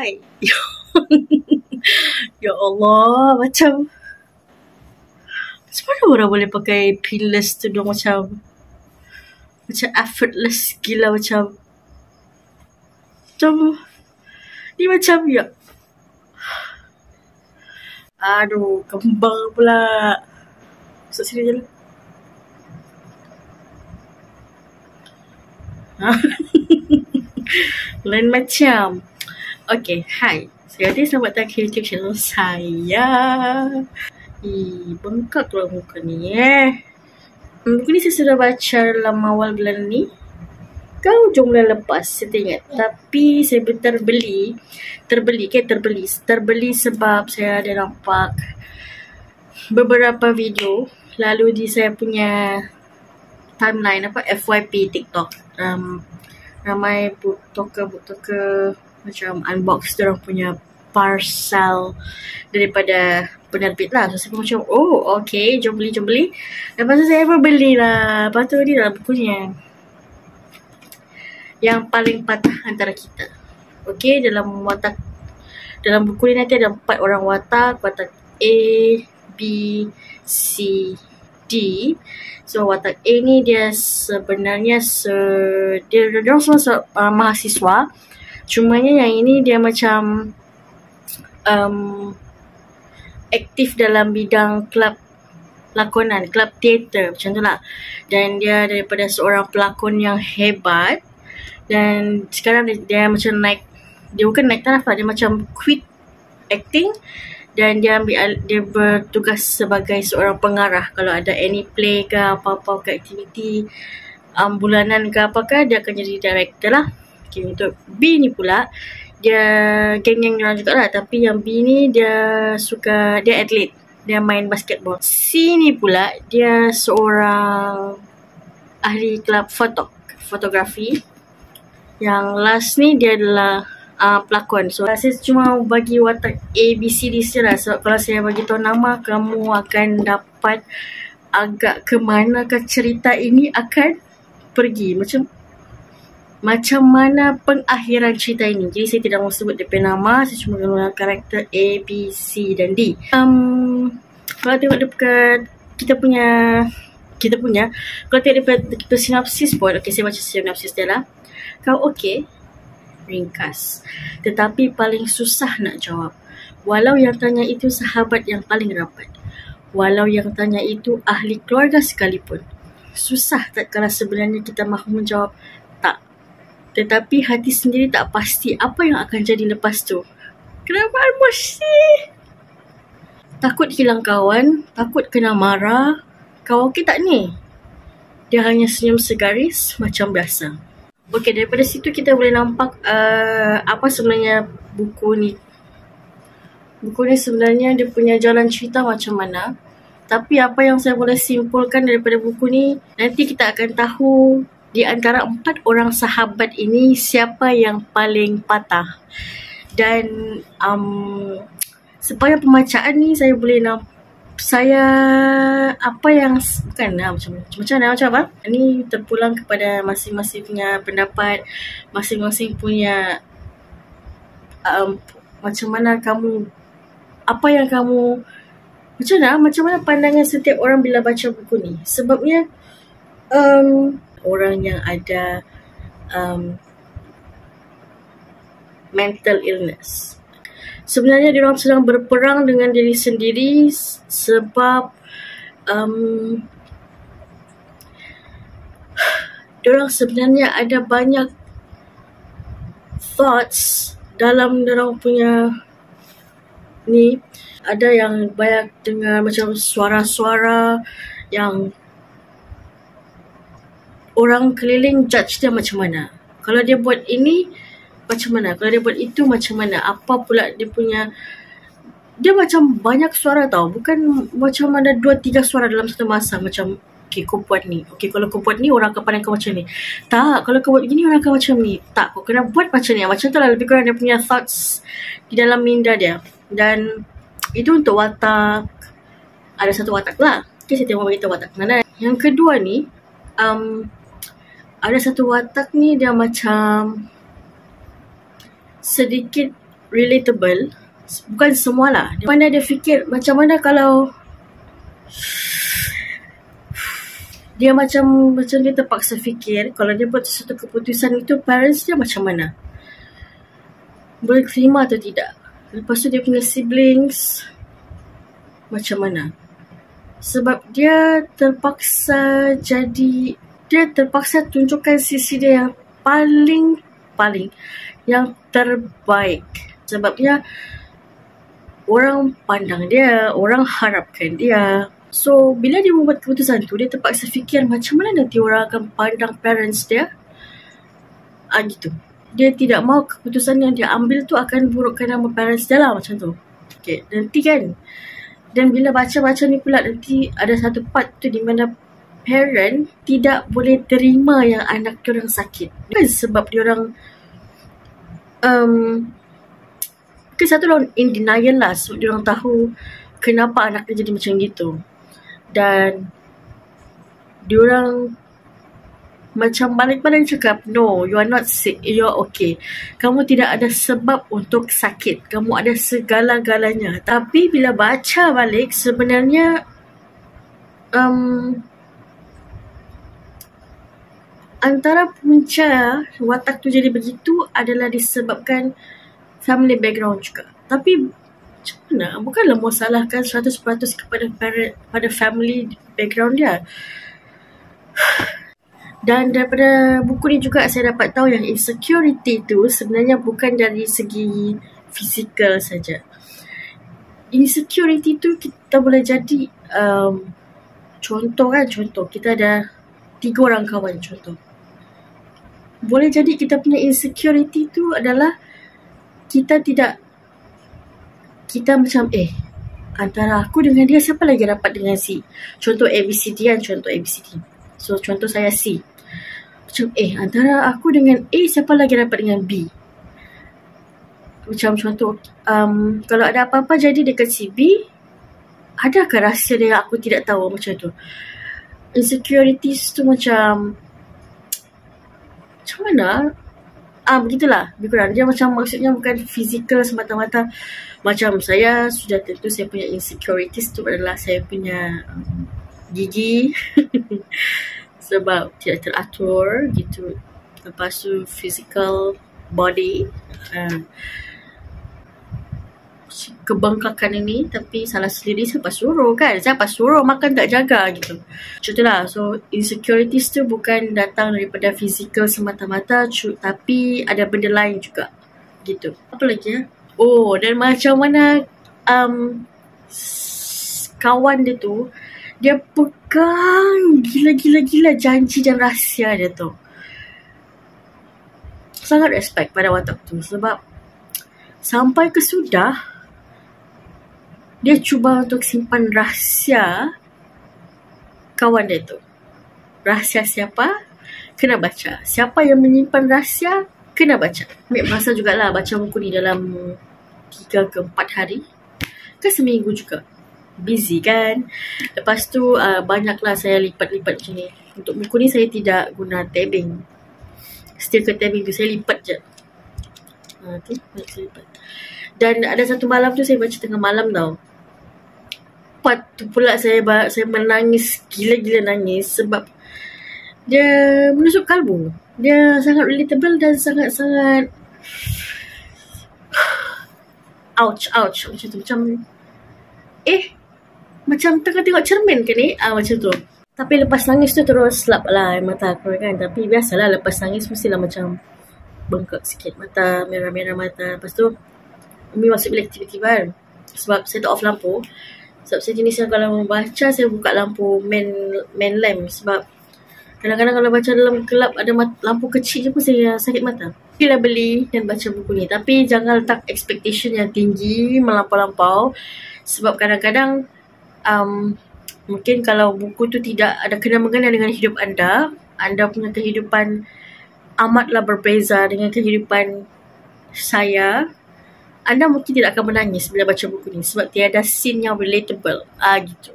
Hai. Ya Allah, macam mana orang boleh pakai pinless tu dong macam effortless gila macam ni macam ya. Aduh, kembang pula. Masuk sini je lah. Lain macam. Okay, hai. Selamat datang ke YouTube channel saya. Bengkak lah muka ni Buku ni saya sudah baca dalam awal bulan ni. Hujung bulan lepas saya ingat. Tapi saya terbeli sebab saya ada nampak beberapa video lalu di saya punya timeline FYP TikTok. Ramai booktoker macam unbox diorang punya parcel daripada penerbit lah. So saya pun macam okay, jom beli. Lepas tu saya pun belilah. Lepas tu ni dalam bukunya yang paling patah antara kita. Okay, dalam buku ni nanti ada 4 orang watak A, B, C, D. So watak A ni dia sebenarnya dia semua mahasiswa. Cumanya yang ini dia macam aktif dalam bidang kelab lakonan, kelab teater macam tu lah. Dan dia daripada seorang pelakon yang hebat. Dan sekarang dia macam dia bukan naik taraf lah, dia macam quit acting. Dan dia bertugas sebagai seorang pengarah. Kalau ada any play ke apa-apa ke aktiviti bulanan ke apakah, dia akan jadi director lah. Okay, untuk B ni pula dia geng-geng orang jugalah, tapi yang B ni dia atlet, dia main basketball. C ni pula dia seorang ahli kelab fotografi. Yang last ni dia adalah pelakon. So saya cuma bagi watak A, B, C, D saja lah. So kalau saya bagi tahu nama, kamu akan dapat agak ke manakah cerita ini akan pergi. Macam mana pengakhiran cerita ini. Jadi saya tidak mahu sebut dia punya nama. Saya cuma gunakan karakter A, B, C dan D. Kalau tengok dekat kita punya kalau tengok dekat sinopsis pun, okay, saya baca sinopsis dia lah. Kau okay? Ringkas. Tetapi paling susah nak jawab. Walau yang tanya itu sahabat yang paling rapat. Walau yang tanya itu ahli keluarga sekalipun. Susah tak kalau sebenarnya kita mahu menjawab tak. Tetapi hati sendiri tak pasti apa yang akan jadi lepas tu. Kenapa emosi? Takut hilang kawan, takut kena marah. Kau okey tak ni? Dia hanya senyum segaris macam biasa. Okey, daripada situ kita boleh nampak apa sebenarnya buku ni. Buku ni sebenarnya dia punya jalan cerita macam mana. Tapi apa yang saya boleh simpulkan daripada buku ni, nanti kita akan tahu di antara 4 orang sahabat ini siapa yang paling patah. Dan sepanjang pembacaan ni saya boleh nampak ini terpulang kepada masing-masing punya pendapat, masing-masing punya macam mana pandangan setiap orang bila baca buku ni. Sebabnya orang yang ada mental illness, sebenarnya diorang sedang berperang dengan diri sendiri sebab diorang sebenarnya ada banyak thoughts dalam diorang punya ni. Ada yang banyak dengar macam suara-suara yang orang keliling judge dia macam mana. Kalau dia buat ini macam mana, kalau dia buat itu macam mana, apa pula dia punya. Dia macam banyak suara tau. Bukan macam ada 2-3 suara dalam satu masa. Macam okay, kau buat ni. Okay, kalau kau buat ni orang akan pandang kau macam ni. Tak, kalau kau buat gini orang akan macam ni. Tak, kau kena buat macam ni. Macam tu lah lebih kurang dia punya thoughts di dalam minda dia. Dan itu untuk watak. Ada satu watak lah. Okay, saya tengok beritahu watak mana. Yang kedua ni ada satu watak ni dia macam sedikit relatable. Bukan semualah. Mana dia fikir macam mana kalau dia macam dia terpaksa fikir kalau dia buat sesuatu keputusan itu, parents dia macam mana, boleh terima atau tidak. Lepas tu dia punya siblings macam mana. Sebab dia terpaksa tunjukkan sisi dia yang paling yang terbaik. Sebabnya orang pandang dia, orang harapkan dia. So, bila dia membuat keputusan tu, dia terpaksa fikir macam mana nanti orang akan pandang parents dia. Gitu. Dia tidak mahu keputusan yang dia ambil tu akan burukkan nama parents dia lah, macam tu. Okay, nanti kan. Dan bila baca-baca ni pula, nanti ada satu part tu di mana parent tidak boleh terima yang anak diorang sakit. Bukan sebab diorang satu orang in denial lah, sebab diorang tahu kenapa anak dia jadi macam gitu. Dan diorang macam balik-balik cakap, no, you are not sick, you are okay. Kamu tidak ada sebab untuk sakit, kamu ada segala-galanya. Tapi bila baca balik, sebenarnya antara punca watak tu jadi begitu adalah disebabkan family background juga. Tapi macam mana? Bukanlah mau salahkan 100% pada family background dia. Dan daripada buku ni juga saya dapat tahu yang insecurity tu sebenarnya bukan dari segi fizikal saja. Insecurity tu kita boleh jadi contoh kita ada 3 orang kawan contoh. Boleh jadi kita punya insecurity tu adalah kita macam antara aku dengan dia siapa lagi dapat dengan C. Contoh ABCD kan, contoh ABCD. So contoh saya C. Macam antara aku dengan A siapa lagi dapat dengan B. Macam contoh kalau ada apa-apa jadi dekat si B, adakah rahsia dia yang aku tidak tahu, macam tu. Insecurities tu macam mana? Begitulah. Lebih kurang. Dia macam maksudnya bukan fizikal semata-mata. Macam saya sudah tentu saya punya insecurities tu adalah saya punya gigi. Sebab tidak teratur gitu. Lepas tu physical body. Kebengkakan ini, tapi salah sendiri siapa suruh kan? Siapa suruh makan tak jaga gitu. Contohlah, so insecurities tu bukan datang daripada fizikal semata-mata, tapi ada benda lain juga gitu. Apa lagi ya? Dan macam mana kawan dia tu, dia pegang gila-gila janji dan rahsia dia tu. Sangat respect pada watak tu, sebab sampai ke sudah dia cuba untuk simpan rahsia kawan dia tu. Rahsia siapa? Kena baca. Siapa yang menyimpan rahsia? Kena baca. Ambil masa jugalah baca buku ni dalam 3 ke 4 hari. Ke seminggu juga. Busy kan? Lepas tu banyaklah saya lipat-lipat macam ni. Untuk buku ni saya tidak guna tabbing. Stiker tabbing tu saya lipat je. Okay, saya lipat. Dan ada satu malam tu saya baca tengah malam tau. Part tu pula saya menangis, gila-gila nangis sebab dia menusuk kalbu. Dia sangat relatable dan sangat-sangat ouch macam tu. Macam tengah tengok cermin ke ni? Macam tu. Tapi lepas nangis tu terus selap lah mata aku kan. Tapi biasalah lepas nangis mestilah macam bengkak sikit mata, merah-merah mata. Lepas tu Umi masuk bilik tiba-tiba kan. Sebab saya tak off lampu. Sebab saya jenis yang kalau membaca saya buka lampu main lamp. Sebab kadang-kadang kalau baca dalam kelab ada lampu kecil je pun saya sakit mata. Bila beli dan baca buku ni. Tapi jangan letak expectation yang tinggi melampau-lampau. Sebab kadang-kadang mungkin kalau buku tu tidak ada kena-mengena dengan hidup anda punya kehidupan amatlah berbeza dengan kehidupan saya. Anda mungkin tidak akan menangis bila baca buku ni sebab tiada scene yang relatable. Gitu.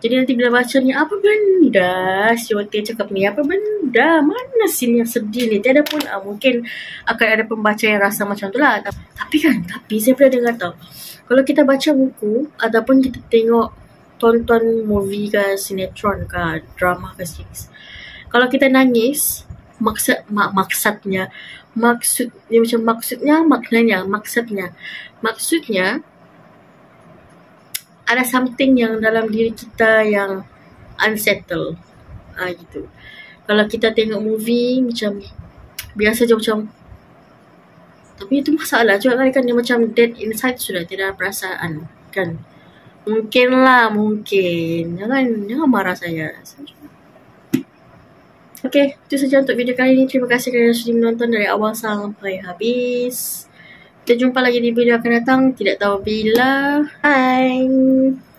Jadi nanti bila baca ni, apa benda si Ote cakap ni, apa benda, mana scene yang sedih ni, tiada pun. Mungkin akan ada pembaca yang rasa macam tu lah. Tapi saya pernah dengar tau, kalau kita baca buku ataupun kita tengok tonton movie ke, sinetron ke, drama ke series, kalau kita nangis, maksudnya ada something yang dalam diri kita yang unsettle. Gitu. Kalau kita tengok movie macam biasa je macam, tapi itu masalah juga kan, dia macam dead inside sudah, tidak ada perasaan kan. Mungkin. Jangan marah saya. Okay, itu saja untuk video kali ini. Terima kasih kerana sudah menonton dari awal sampai habis. Kita jumpa lagi di video akan datang. Tidak tahu bila. Bye.